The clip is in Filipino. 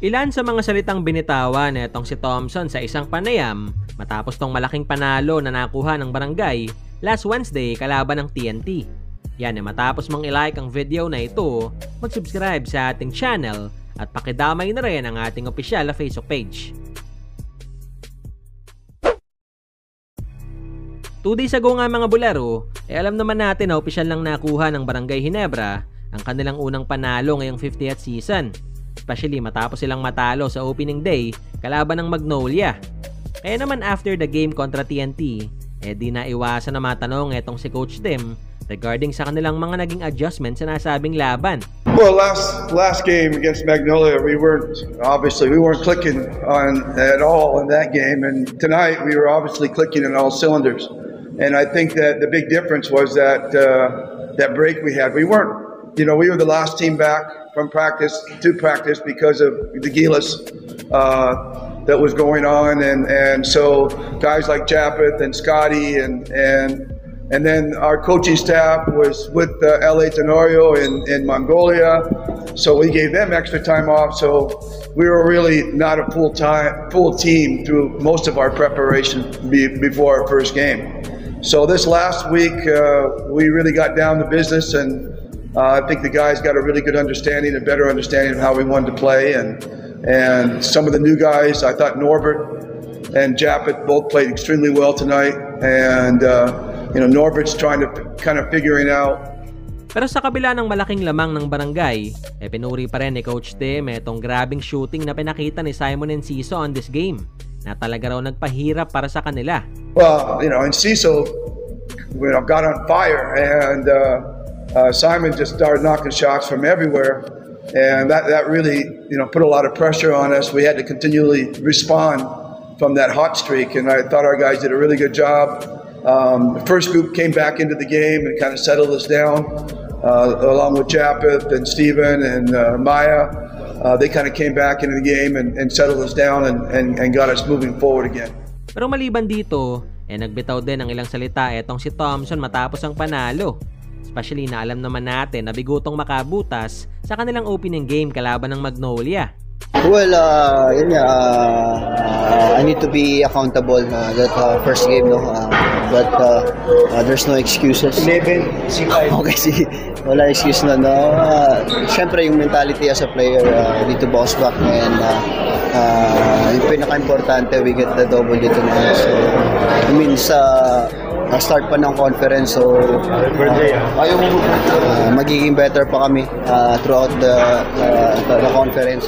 Ilan sa mga salitang binitawan nitong si Thompson sa isang panayam matapos tong malaking panalo na nakuha ng Barangay last Wednesday kalaban ng TNT. Yan matapos mong i-like ang video na ito, mag-subscribe sa ating channel at pakidamay na rin ang ating opisyal na Facebook page. 2 days ago nga mga bulero, alam naman natin na opisyal lang nakuha ng Barangay Ginebra ang kanilang unang panalo ngayong 50th season. Especially matapos silang matalo sa opening day kalaban ng Magnolia. Kaya naman after the game kontra TNT, di na iwasan na matanong etong si Coach Tim regarding sa kanilang mga naging adjustments sa nasabing laban. Well, last game against Magnolia, we weren't clicking on at all in that game, and tonight we were obviously clicking on all cylinders. And I think that the big difference was that that break we had. We weren't, we were the last team back from practice to practice because of the Gilas that was going on, and so guys like Japeth and Scotty and then our coaching staff was with LA Tenorio in Mongolia, so we gave them extra time off. So we were really not a full team through most of our preparation before our first game. So this last week we really got down to business, and I think the guys got a really good understanding, a better understanding of how we wanted to play, and some of the new guys, I thought Norbert and Japeth both played extremely well tonight, and Norbert's trying to kind of figuring out. Pero sa kabila ng malaking lamang ng Barangay, pinuri pa rin ni Coach Tim itong grabing shooting na pinakita ni Simon Enciso on this game, na talaga raw nagpahirap para sa kanila. Well, Enciso got on fire, and Simon just started knocking shots from everywhere, and that really put a lot of pressure on us. We had to continually respond from that hot streak, and I thought our guys did a really good job. The first group came back into the game and kind of settled us down, along with Japeth and Steven and Maya. They kind of came back into the game and settled us down and got us moving forward again. Pero maliban dito, nagbitaw din ng ilang salita etong si Thompson matapos ang panalo. Especially na alam naman natin na bigutong makabutas sa kanilang opening game kalaban ng Magnolia. Well, I need to be accountable that first game, no? But there's no excuses. 11, okay, wala excuse na, no? Siyempre, yung mentality as a player, need to bounce back, and yung pinaka-importante, we get the double dito na. So, I mean, start pa ng conference, so magiging better pa kami throughout the conference.